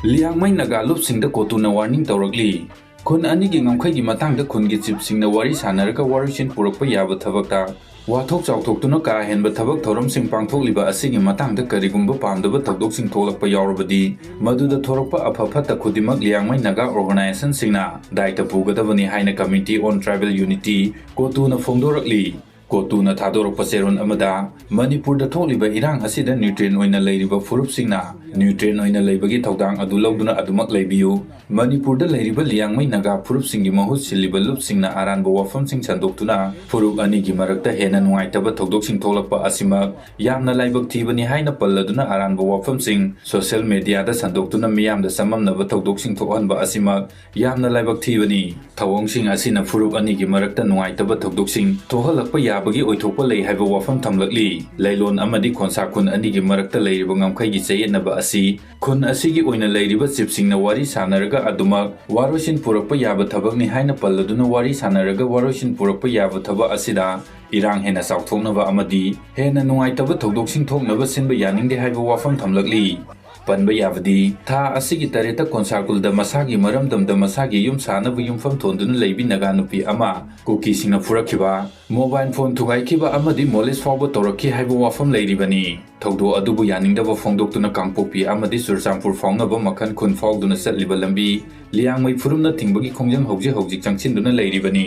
Liangmai Naga lupsingda Cotuna warning tawrakli. Khun anigi ngamkhaigi matangda khungi chipsingna wari sanaraka warishin purakpa yaba thabakta wathok chawthoktuna ka henba thabak thoramsing pangthokliba asigi matangda karigumba pamdaba thawdoksing tholakpa yawrabadi maduda thorakpa aphaphatha khudimak Liangmai Naga organization singna daita pugadabani haina Committee on Tribal Unity Cotuna phongdorakli. Cotuna thadorokpa seron amada Manipurda thokliba irang asida nutrient oina leiriba furupsingna nutrient oina leibagi thawdang adu lawduna adumak leibiyu Manipurda leiriba Liangmai Naga furupsingi mahut siliba lupsingna aranba wafamsing sandoktuna furup anigi marakta hena nungaitaba thawdoksing tholakpa asimak yamna laibak thibani haina palladuna aranba wafamsing social media da sandoktuna miyamda samamnaba thawdoksing thokhanba asimak yamna laibak thibani thawongsing asina furup anigi marakta nungaitaba thawdoksing thohalakpa bagi oithokpa lei haiba wafam thamlakli leilon amadi khonsa khun anigi marakta leiriba ngamkhaigi chayennaba asi khun asigi oina leiriba chipsingna wari sanaraga adumak warosin purakpa yaba thabakni haina palladuna wari sanaraga warosin purakpa yaba thaba asida irang hena chawthoknaba amadi hena nungaitaba thawdoksing thoknaba sinba yaningde haiba wafam thamlakli Panba yavadi tha asigi tareta konsarkulda masagi maramdamda masagi yum sanaba yumfam thonduna leibi naga nupi ama Kuki singna furakhiba mobile phone thugaikiba amadi molis fawba torakhi haiba wafam leiribani thawdo adubu yaningdaba phongdoktuna kangpopi amadi sursampur fawnaba makhan khun fawduna chatliba lambi Liangmai phurumna tingbagi khongjam hojik changchinduna leiribani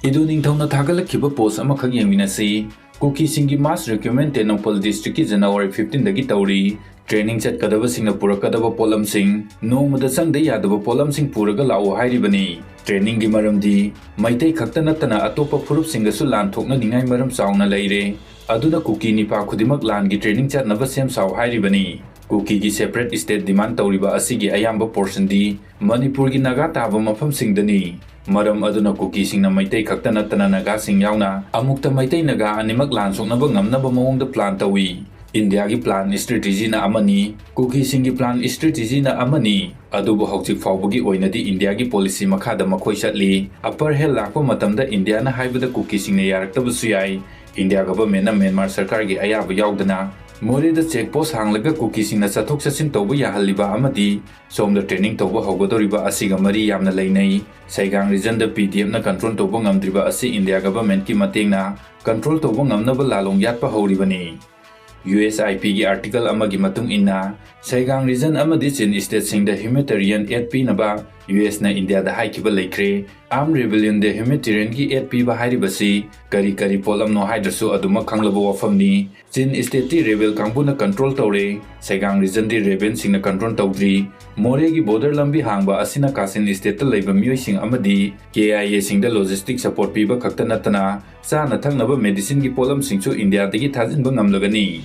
idu ningthawna thagalakhiba post amakhak yengminasi Kuki singi mass recruitment Tenopal district ki January 15 dagi tauri training chat kadaba singna purakadaba polam sing nomada sangda yadaba polam sing puraga lao hairibani training gi maramdi maitai khakta natana atopa phurup singasu lan thokna ningai maram sauna leire aduna Kuki nipa khudimak lan gi training chat naba sem saw hairibani Kuki gi separate state demand tauriba asigi ayamba portion di Manipur gi naga taba mafam singdani Maram aduna Kuki singna maitai khakta natana naga sing yauna amukta maitai naga animak lan soknaba ngamnaba mawongda plan tawi India gi plan strategy na amani Kuki singi plan strategy na amani adubu hojik fawbagi oinadi India gi policy makhada makhoi chatli upper hill lakpa matamda India na haibada Kuki singna yaraktabasu yai India government na Myanmar sarkar gi ayaba yaudana Morida checkpost hanglaga Kuki singna chathok chasin tawba yahaliba amadi somda training tawba hawgadoriba asiga mari yamna leinai Saigang region da PDF na control tawba ngamdriba asi India government ki matengna control tawba ngamnaba lalong yatpa hawribani USIP gi article amagi matung inna Saigang region amadi Chin state singda humanitarian aid pinaba US na India da haikiba leikre armed rebellion de humanitarian gi aid piba hairibasi kari polam no haidrasu aduma khanglaba wafamni Chin state ti rebel kangpuna control tawre Saigang region di rebel singna control tawdri More gi border lambi hangba asina Kasin state ta leiba miyoi sing amadi KIA singda logistic support piba khakta natana chana thaknaba medicine gi polam singchu India dagi thajinba ngamlagani